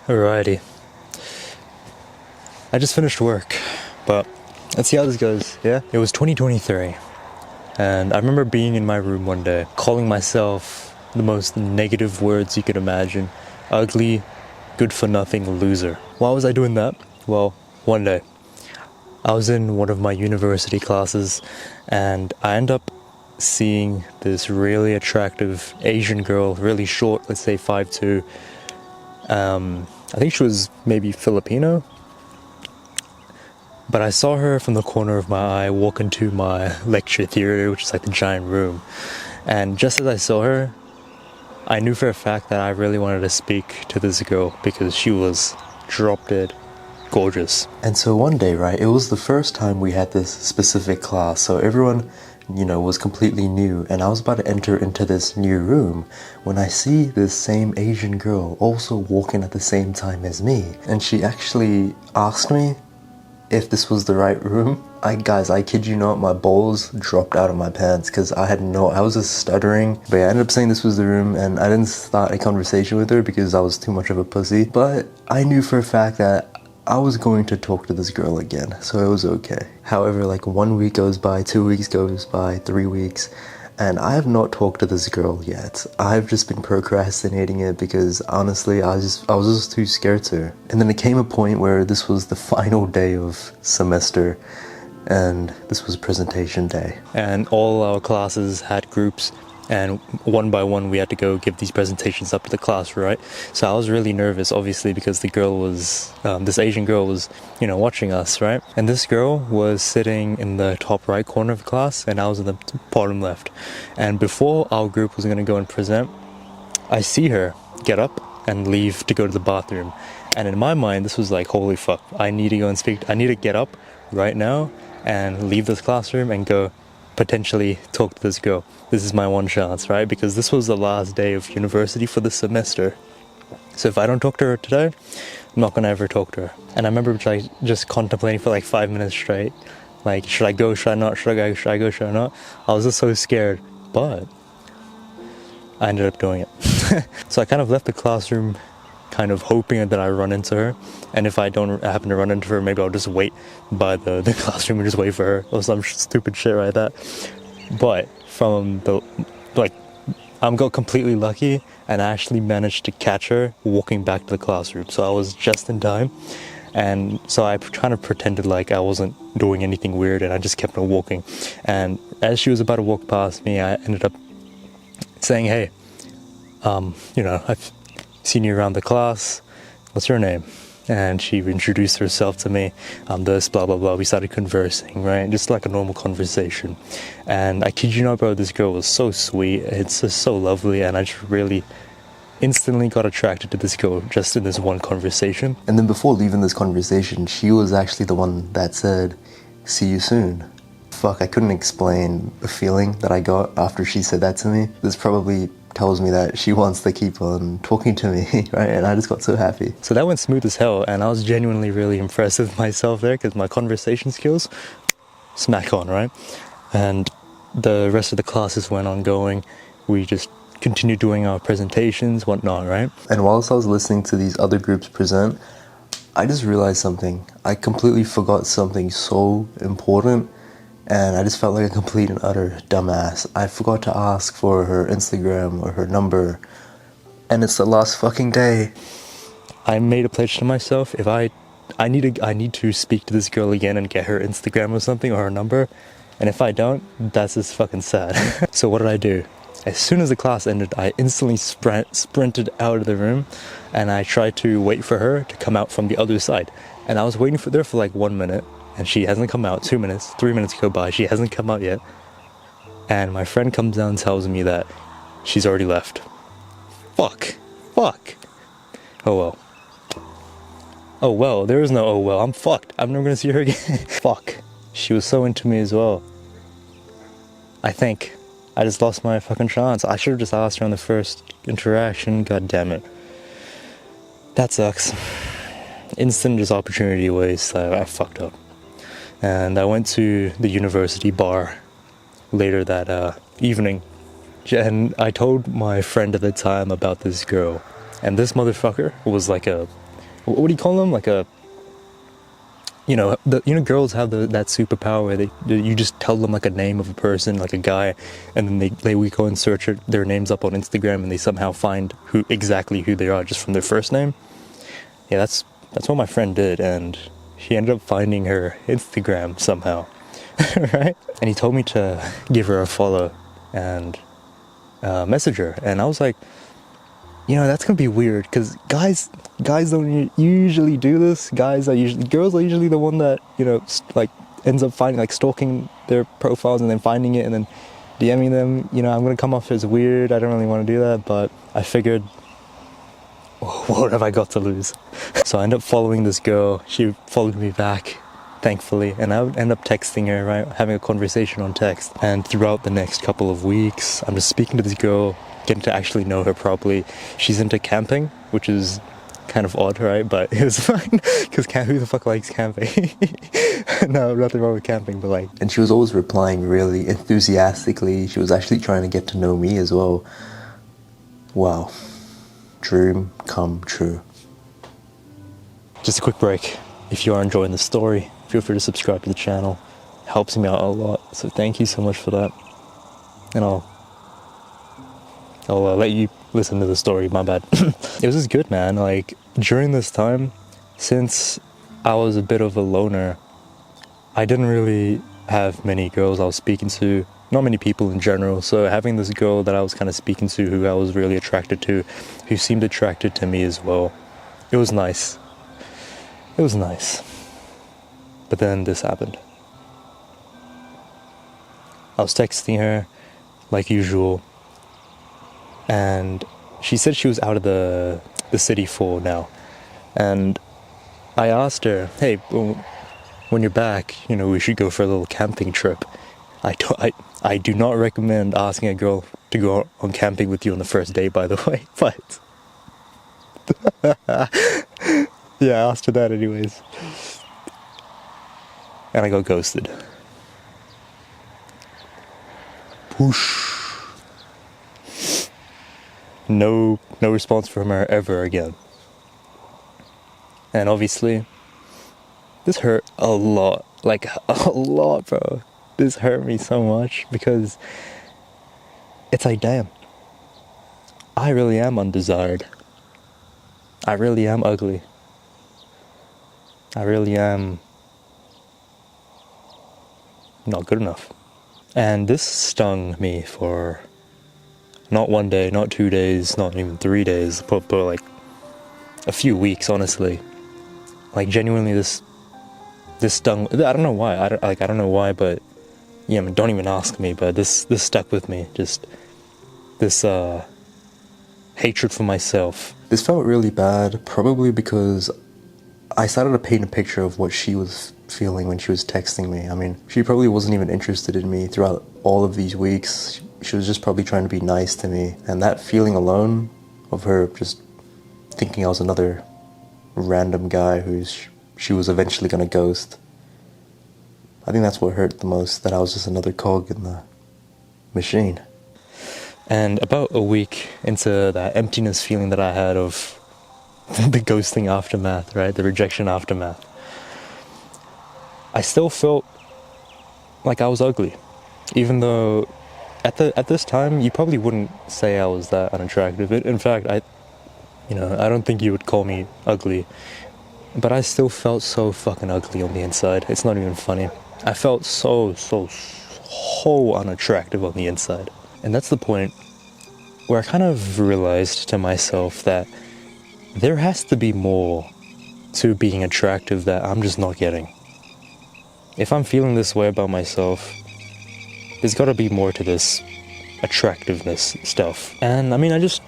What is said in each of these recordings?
Alrighty. I just finished work, but let's see how this goes, yeah? It was 2023, and I remember being in my room one day, calling myself the most negative words you could imagine. Ugly, good-for-nothing loser. Why was I doing that? Well, one day, I was in one of my university classes, and I ended up seeing this really attractive Asian girl, really short, let's say 5'2". I think she was maybe Filipino, but I saw her from the corner of my eye walk into my lecture theater, which is like the giant room, and just as I saw her, I knew for a fact that I really wanted to speak to this girl because she was drop dead gorgeous. And so one day, right, it was the first time we had this specific class, so everyone, was completely new, and I was about to enter into this new room when I see this same Asian girl also walking at the same time as me, and she actually asked me if this was the right room. I kid you not, my balls dropped out of my pants because I was just stuttering, but yeah, I ended up saying this was the room, and I didn't start a conversation with her because I was too much of a pussy, but I knew for a fact that I was going to talk to this girl again, so it was okay. However, like 1 week goes by, 2 weeks goes by, 3 weeks, and I have not talked to this girl yet. I've just been procrastinating it because honestly, I was just too scared to. And then it came a point where this was the final day of semester, and this was presentation day. And all our classes had groups, and one by one we had to go give these presentations up to the class, right? So I was really nervous, obviously, because the girl was, this Asian girl was, watching us, right? And this girl was sitting in the top right corner of the class, and I was in the bottom left. And before our group was going to go and present, I see her get up and leave to go to the bathroom. And in my mind, this was like, holy fuck, I need to go and speak. I need to get up right now and leave this classroom and go potentially talk to this girl. This is my one chance, right? Because this was the last day of university for the semester. So if I don't talk to her today, I'm not gonna ever talk to her. And I remember just contemplating for like 5 minutes straight. Like, should I go, should I not, should I go, should I not? I was just so scared, but I ended up doing it. So I kind of left the classroom kind of hoping that I run into her, and if I don't happen to run into her, maybe I'll just wait by the classroom and just wait for her, or some stupid shit like that. But I got completely lucky, and I actually managed to catch her walking back to the classroom, so I was just in time. And so I kind of pretended like I wasn't doing anything weird, and I just kept on walking. And as she was about to walk past me, I ended up saying, hey, I've seen you around the class, what's your name? And she introduced herself to me. I'm this, blah blah blah. We started conversing, right? Just like a normal conversation. And I kid you not, bro, this girl was so sweet. It's just so lovely, and I just really instantly got attracted to this girl just in this one conversation. And then before leaving this conversation, she was actually the one that said, see you soon. Fuck, I couldn't explain the feeling that I got after she said that to me. This probably tells me that she wants to keep on talking to me, right? And I just got so happy. So that went smooth as hell, and I was genuinely really impressed with myself there because my conversation skills, smack on, right? And the rest of the classes went on going. We just continued doing our presentations, whatnot, right? And whilst I was listening to these other groups present, I just realized something. I completely forgot something so important, and I just felt like a complete and utter dumbass. I forgot to ask for her Instagram or her number, and it's the last fucking day. I made a pledge to myself, if I need to speak to this girl again and get her Instagram or something, or her number, and if I don't, that's just fucking sad. So what did I do? As soon as the class ended, I instantly sprinted out of the room, and I tried to wait for her to come out from the other side. And I was waiting for her for like 1 minute, and she hasn't come out. 2 minutes, 3 minutes go by, she hasn't come out yet. And my friend comes down and tells me that she's already left. Fuck. Oh well. Oh well, there is no oh well, I'm fucked. I'm never gonna see her again. Fuck. She was so into me as well. I think I just lost my fucking chance. I should have just asked her on the first interaction. God damn it. That sucks. Instant just opportunity waste. I fucked up. And I went to the university bar later that evening, and I told my friend at the time about this girl, and this motherfucker was like a what do you call them? Like a, girls have that superpower where you just tell them like a name of a person, like a guy, and then we go and search their names up on Instagram, and they somehow find exactly who they are just from their first name. Yeah, that's what my friend did, and she ended up finding her Instagram somehow, right? And he told me to give her a follow and message her, and I was like, that's gonna be weird, because guys don't usually do this. Girls are usually the one that, ends up finding, like, stalking their profiles and then finding it and then DMing them. I'm gonna come off as weird. I don't really want to do that, but I figured, what have I got to lose? So I ended up following this girl. She followed me back, thankfully, and I would end up texting her, right, having a conversation on text. And throughout the next couple of weeks, I'm just speaking to this girl, getting to actually know her properly. She's into camping, which is kind of odd, right? But it was fine, because who the fuck likes camping? No, nothing wrong with camping, but like... And she was always replying really enthusiastically. She was actually trying to get to know me as well. Wow. Dream come true. Just a quick break. If you are enjoying the story, feel free to subscribe to the channel. It helps me out a lot, so thank you so much for that. And I'll let you listen to the story, my bad. It was just good, man. Like, during this time, since I was a bit of a loner, I didn't really have many girls I was speaking to, not many people in general. So having this girl that I was kind of speaking to, who I was really attracted to, who seemed attracted to me as well, it was nice. It was nice. But then this happened. I was texting her, like usual, and she said she was out of the city for now. And I asked her, hey, when you're back, we should go for a little camping trip. I do not recommend asking a girl to go on camping with you on the first day, by the way, but... Yeah, I asked her that anyways. And I got ghosted. Whoosh. No response from her ever again. And obviously, this hurt a lot. Like, a lot, bro. This hurt me so much, because it's like, damn, I really am undesired. I really am ugly. I really am not good enough. And this stung me for not 1 day, not 2 days, not even 3 days, but like a few weeks, honestly. Like, genuinely, this stung. I don't know why. I don't know why, but yeah, don't even ask me. But this stuck with me. Just this hatred for myself. This felt really bad, probably because I started to paint a picture of what she was feeling when she was texting me. I mean, she probably wasn't even interested in me throughout all of these weeks. She was just probably trying to be nice to me. And that feeling alone of her just thinking I was another random guy she was eventually going to ghost, I think that's what hurt the most, that I was just another cog in the machine. And about a week into that emptiness feeling that I had of the ghosting aftermath, right? The rejection aftermath, I still felt like I was ugly. Even though at this time, you probably wouldn't say I was that unattractive. In fact, I don't think you would call me ugly. But I still felt so fucking ugly on the inside. It's not even funny. I felt so unattractive on the inside. And that's the point where I kind of realized to myself that there has to be more to being attractive that I'm just not getting. If I'm feeling this way about myself, there's got to be more to this attractiveness stuff. And I mean, I just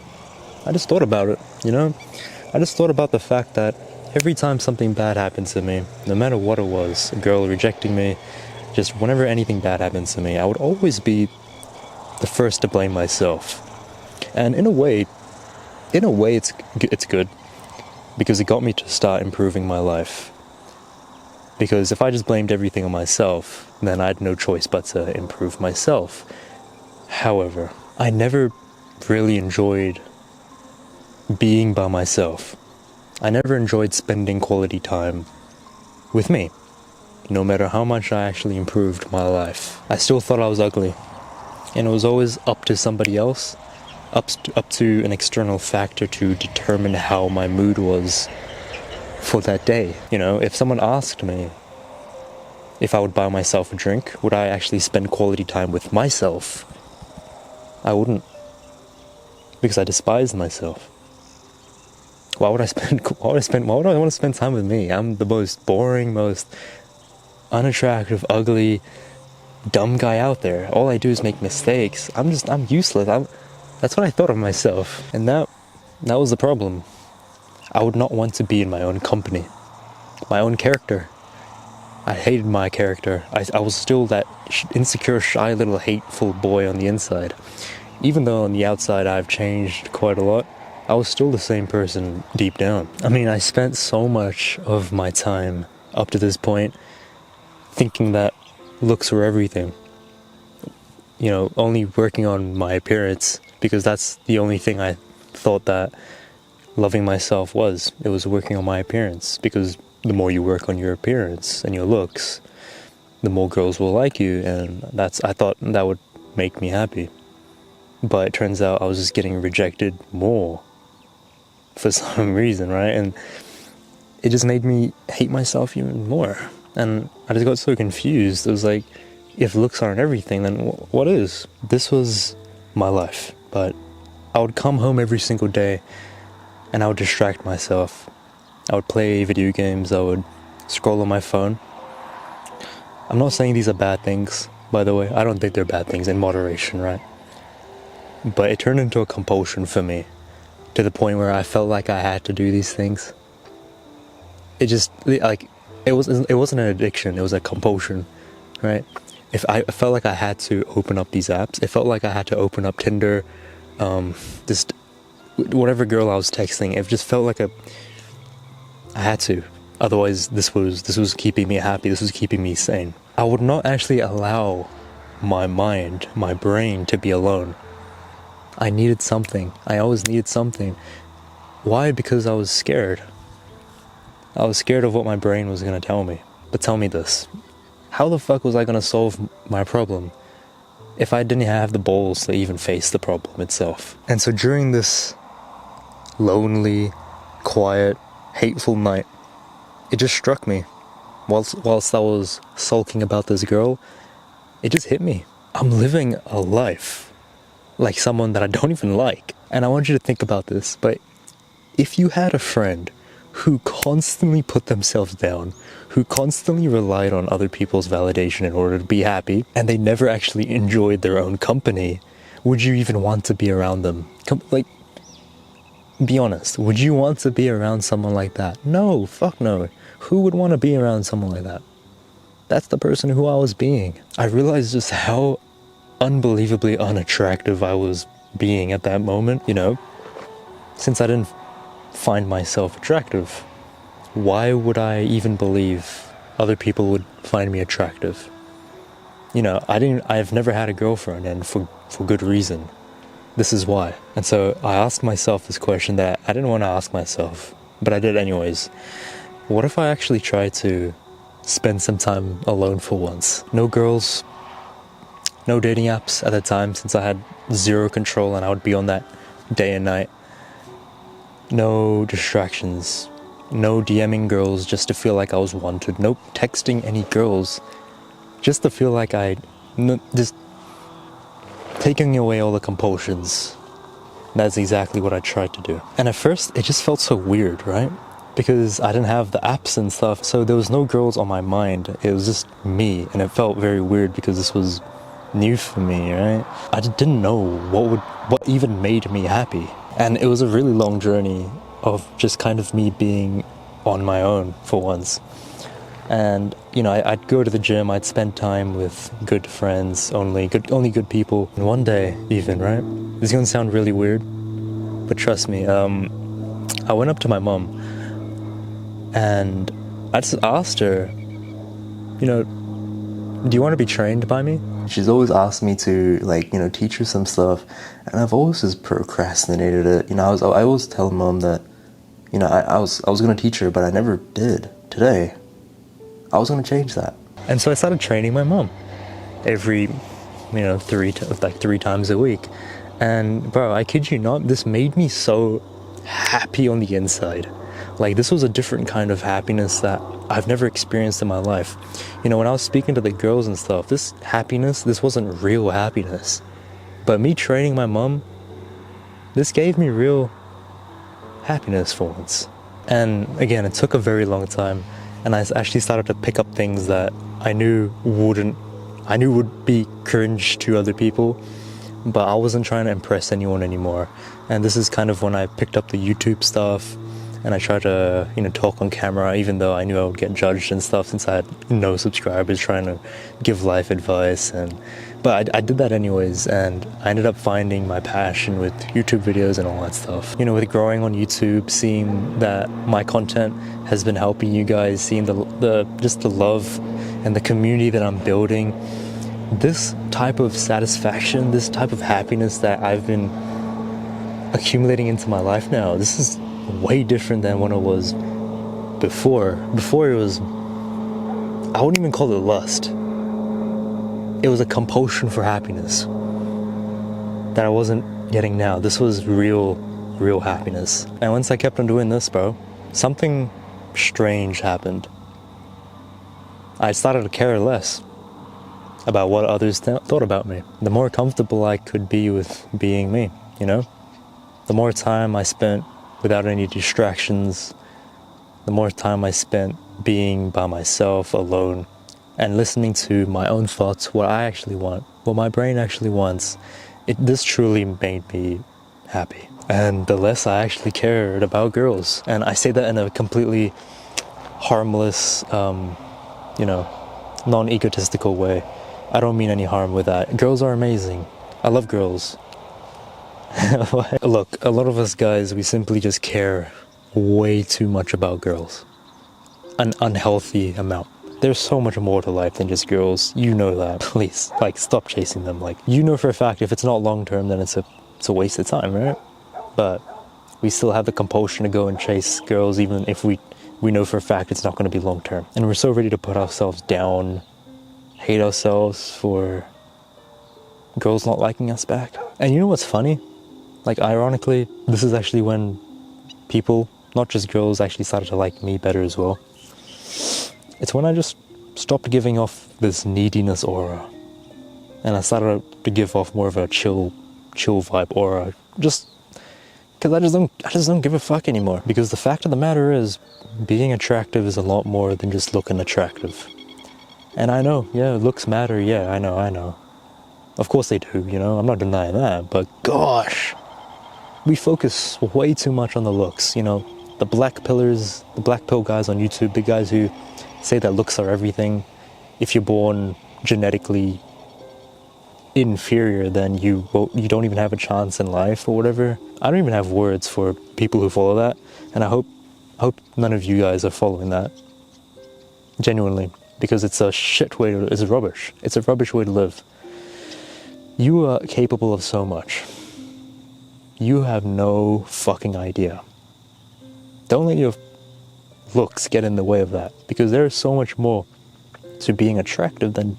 thought about it, I just thought about the fact that every time something bad happened to me, no matter what it was, a girl rejecting me, just whenever anything bad happened to me, I would always be the first to blame myself. And in a way it's good, because it got me to start improving my life. Because if I just blamed everything on myself, then I had no choice but to improve myself. However, I never really enjoyed being by myself. I never enjoyed spending quality time with me. No matter how much I actually improved my life, I still thought I was ugly. And it was always up to somebody else, up to an external factor to determine how my mood was for that day. You know, if someone asked me if I would buy myself a drink, would I actually spend quality time with myself? I wouldn't. Because I despise myself. Why would I want to spend time with me? I'm the most boring, most unattractive, ugly, dumb guy out there. All I do is make mistakes. I'm useless. That's what I thought of myself. And that was the problem. I would not want to be in my own company. My own character. I hated my character. I was still that insecure, shy, little hateful boy on the inside. Even though on the outside I've changed quite a lot, I was still the same person deep down. I mean, I spent so much of my time up to this point thinking that looks were everything. You know, only working on my appearance, because that's the only thing I thought that loving myself was. It was working on my appearance, because the more you work on your appearance and your looks, the more girls will like you, and I thought that would make me happy. But it turns out I was just getting rejected more for some reason, right? And it just made me hate myself even more. And I just got so confused. It was like, if looks aren't everything, then what is? This was my life. But I would come home every single day and I would distract myself. I would play video games, I would scroll on my phone. I'm not saying these are bad things, by the way. I don't think they're bad things, in moderation, right? But it turned into a compulsion for me, to the point where I felt like I had to do these things. It just, like, it wasn't an addiction, it was a compulsion, right? If I felt like I had to open up these apps, it felt like I had to open up Tinder, just whatever girl I was texting, it just felt like I had to. Otherwise, this was keeping me happy, this was keeping me sane. I would not actually allow my mind, my brain to be alone. I needed something. I always needed something. Why? Because I was scared. I was scared of what my brain was going to tell me. But tell me this. How the fuck was I going to solve my problem if I didn't have the balls to even face the problem itself? And so during this lonely, quiet, hateful night, it just struck me. Whilst I was sulking about this girl, it just hit me. I'm living a life like someone that I don't even like. And I want you to think about this, but if you had a friend who constantly put themselves down, who constantly relied on other people's validation in order to be happy, and they never actually enjoyed their own company, would you even want to be around them? Be honest, would you want to be around someone like that? No, fuck no. Who would want to be around someone like that? That's the person who I was being. I realized just how unbelievably unattractive I was being at that moment, you know? Since I didn't find myself attractive, why would I even believe other people would find me attractive? You know, I've never had a girlfriend, and for good reason. This is why. And so I asked myself this question that I didn't want to ask myself, but I did anyways. What if I actually tried to spend some time alone for once? No girls, no dating apps at the time, since I had zero control and I would be on that day and night. No distractions. No DMing girls just to feel like I was wanted. No texting any girls just to feel like just taking away all the compulsions. That's exactly what I tried to do. And at first, it just felt so weird, right? Because I didn't have the apps and stuff, so there was no girls on my mind. It was just me, and it felt very weird because this was new for me, right? I just didn't know what even made me happy. And it was a really long journey of just kind of me being on my own for once. And, you know, I'd go to the gym, I'd spend time with good friends, only good people. And one day, even, right? This is gonna sound really weird, but trust me, I went up to my mom and I just asked her, you know, do you want to be trained by me? She's always asked me to, like, you know, teach her some stuff, and I've always just procrastinated it. You know, I always tell mom that You know, I was gonna teach her, but I never did. Today, I was gonna change that. And so I started training my mom every, you know, three times a week. And bro, I kid you not, this made me so happy on the inside. Like, this was a different kind of happiness that I've never experienced in my life. You know, when I was speaking to the girls and stuff, this happiness, this wasn't real happiness. But me training my mom, this gave me real happiness for once. And again, it took a very long time, and I actually started to pick up things that I knew would be cringe to other people, but I wasn't trying to impress anyone anymore. And this is kind of when I picked up the YouTube stuff, and I tried to, you know, talk on camera, even though I knew I would get judged and stuff, since I had no subscribers, trying to give life advice. But I did that anyways, and I ended up finding my passion with YouTube videos and all that stuff. You know, with growing on YouTube, seeing that my content has been helping you guys, seeing just the love and the community that I'm building, this type of satisfaction, this type of happiness that I've been accumulating into my life now, this is way different than when it was before. Before, it was, I wouldn't even call it lust. It was a compulsion for happiness that I wasn't getting now. This was real happiness. And once I kept on doing this, bro, something strange happened. I started to care less about what others thought about me. The more comfortable I could be with being me, you know? The more time I spent without any distractions, the more time I spent being by myself, alone, and listening to my own thoughts, what I actually want, what my brain actually wants, this truly made me happy. And the less I actually cared about girls. And I say that in a completely harmless, you know, non-egotistical way. I don't mean any harm with that. Girls are amazing. I love girls. Look, a lot of us guys, we simply just care way too much about girls. An unhealthy amount. There's so much more to life than just girls. You know that. Please, like, stop chasing them. Like, you know for a fact if it's not long term, then it's a waste of time, right? But we still have the compulsion to go and chase girls, even if we know for a fact it's not going to be long term. And we're so ready to put ourselves down, hate ourselves for girls not liking us back. And you know what's funny? Like, ironically, this is actually when people, not just girls, actually started to like me better as well. It's when I just stopped giving off this neediness aura, and I started to give off more of a chill vibe aura, just because I just don't give a fuck anymore. Because the fact of the matter is, being attractive is a lot more than just looking attractive. And I know, yeah, looks matter, yeah, I know. Of course they do, you know, I'm not denying that, but gosh, we focus way too much on the looks, you know, the black pill guys on YouTube, the guys who say that looks are everything. If you're born genetically inferior, then you don't even have a chance in life or whatever. I don't even have words for people who follow that, and I hope none of you guys are following that. Genuinely, because it's a shit way it's rubbish. It's a rubbish way to live. You are capable of so much. You have no fucking idea. Don't let your looks get in the way of that, because there is so much more to being attractive than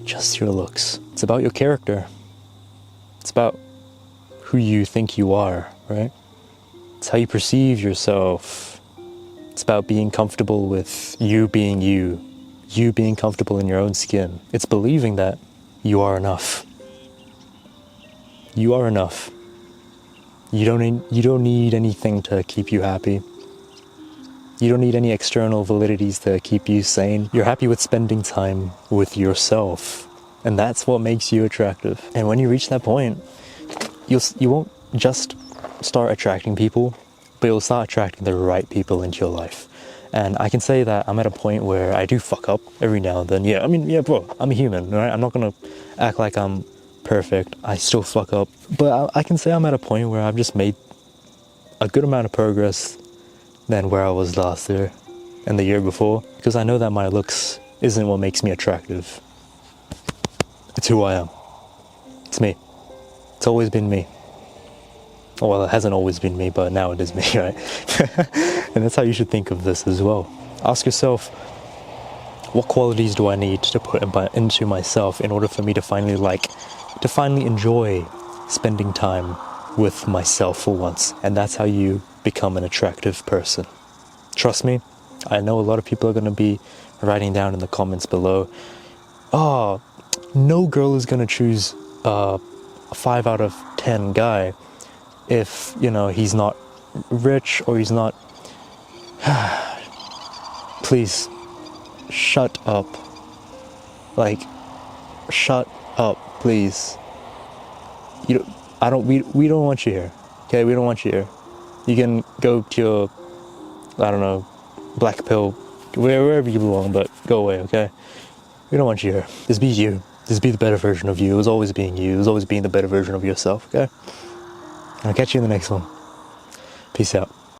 just your looks. It's about your character. It's about who you think you are, right? It's how you perceive yourself. It's about being comfortable with you being you being comfortable in your own skin. It's believing that you are enough. You are enough. You don't need anything to keep you happy. You don't need any external validities to keep you sane. You're happy with spending time with yourself, and that's what makes you attractive. And when you reach that point, you won't just start attracting people, but you'll start attracting the right people into your life. And I can say that I'm at a point where I do fuck up every now and then. Yeah, I mean, yeah, bro, I'm a human, right? I'm not gonna act like I'm perfect. I still fuck up. But I can say I'm at a point where I've just made a good amount of progress than where I was last year and the year before. Because I know that my looks isn't what makes me attractive. It's who I am. It's me. It's always been me. Well, it hasn't always been me, but now it is me, right? And that's how you should think of this as well. Ask yourself, what qualities do I need to put into myself in order for me to finally enjoy spending time with myself for once? And that's how you become an attractive person. Trust me, I know a lot of people are going to be writing down in the comments below, oh, no girl is going to choose a 5 out of 10 guy if, he's not rich or he's not... Please, shut up. Shut up, please. We don't want you here. Okay, we don't want you here. You can go to your, I don't know, black pill, wherever you belong, but go away, okay? We don't want you here. Just be you. Just be the better version of you. It was always being you. It was always being the better version of yourself, okay? I'll catch you in the next one. Peace out.